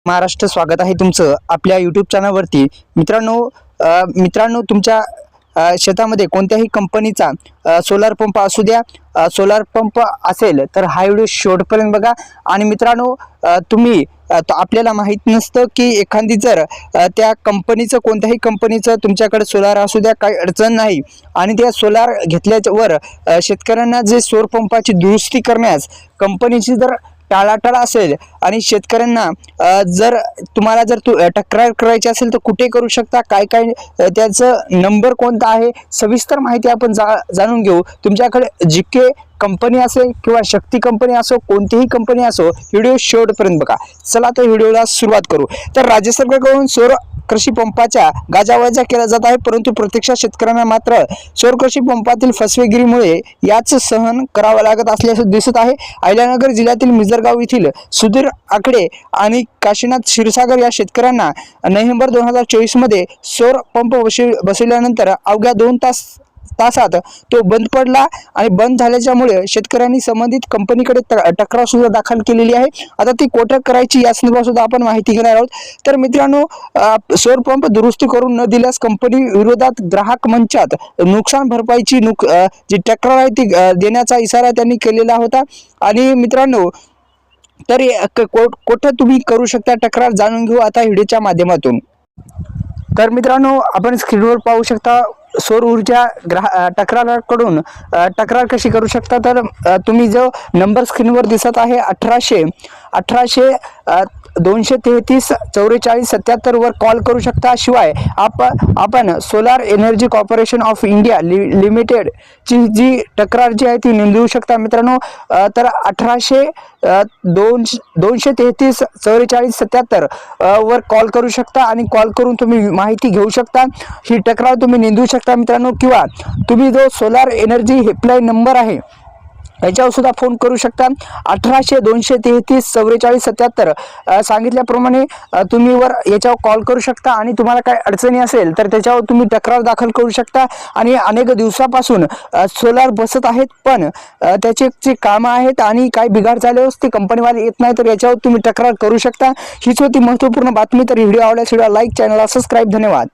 महाराष्ट्र स्वागत आहे तुमचं आपल्या यूट्यूब चॅनलवरती। मित्रांनो तुमच्या शेतामध्ये कोणत्याही कंपनीचा सोलार पंप असू द्या, सोलार पंप असेल तर हा व्हिडिओ शेवटपर्यंत बघा। आणि मित्रांनो तुम्ही आपल्याला माहित नसतं की एखादी जर त्या कंपनीचं कोणत्याही कंपनीचं तुमच्याकडे सोलार असू द्या, काही अडचण नाही आणि त्या सोलार घेतल्यावर शेतकऱ्यांना जे सौर पंपाची दुरुस्ती करण्यास कंपनीची जर टाळाटाळ असेल आणि शेतकऱ्यांना जर तुम्हाला तक्रार करायची असेल तर कुठे करू शकता, काय काय त्याचं नंबर कोणता आहे, सविस्तर माहिती आपण जाणून घेऊ। तुमच्याकडे जीके कंपनी असेल किंवा शक्ती कंपनी असो, कोणतीही कंपनी असो, व्हिडिओ शेवटपर्यंत बघा। चला तर व्हिडिओला सुरुवात करू। तर राज्य सरकारकडून सौर कृषी पंपाच्या गाजावाजा केला जात आहे, परंतु प्रत्यक्षात शेतकऱ्यांना मात्र सौर कृषी पंपातील फसवेगिरीमुळे याच सहन करावं लागत असल्याचे दिसत आहे। अहिल्यानगर जिल्ह्यातील मिजरगाव येथील सुधीर आकडे आणि काशीनाथ क्षीरसागर या शेतकऱ्यांना नोव्हेंबर 2024 मध्ये सौर पंप बसवल्यानंतर अवघ्या 2 तासात तो बंद पडला आणि बंद झाल्याच्यामुळे शेतकऱ्यांनी संबंधित कंपनीकडे तक्रार सुद्धा दाखल केलेली आहे। आता ती कोठे करायची या संदर्भात सुद्धा आपण माहिती घेणार आहोत। तर मित्रांनो सौर पंप दुरुस्ती करून न दिल्यास कंपनी विरोधात ग्राहक मंचात नुकसान भरपाईची जी तक्रार आहे ती देण्याचा इशारा त्यांनी केलेला होता। आणि मित्रांनो तर कुठे तुम्ही करू शकता तक्रार जाणून घेऊ आता व्हिडिओच्या माध्यमातून। तर मित्रांनो आपण स्क्रीनवर पाहू शकता सौर ऊर्जा तक्रारकडून तक्रार कशी करू शकता। तर तुम्ही जो नंबर स्क्रीनवर दिसत आहे 1800 233 44 77 वर कॉल करू शकता। शिवाय आपण solar energy corporation of India limited ची जी तक्रार जी आहे ती नोंदवू शकता मित्रांनो। तर 1800 233 44 77 वर कॉल करू शकता आणि कॉल करून तुम्ही माहिती घेऊ शकता, ही तक्रार तुम्ही नोंदवू शकता मित्रांनो। किंवा तुम्ही जो सोलार एनर्जी हेल्पलाईन नंबर आहे याच्यावर सुद्धा फोन करू शकता 1800 233 44 77 सांगितल्याप्रमाणे तुम्ही याच्यावर कॉल करू शकता आणि तुम्हाला काय अडचणी असेल तर त्याच्यावर तुम्ही तक्रार दाखल करू शकता। आणि अनेक दिवसापासून सोलार बसत आहेत पण त्याचे जे कामं आहेत आणि काय बिघाड झाल्यावर ते कंपनीवाले येत नाही, तर याच्यावर तुम्ही तक्रार करू शकता। हीच होती महत्त्वपूर्ण बातमी। तर व्हिडिओ आवडल्यास व्हिडिओला लाईक, चॅनलला सबस्क्राईब। धन्यवाद।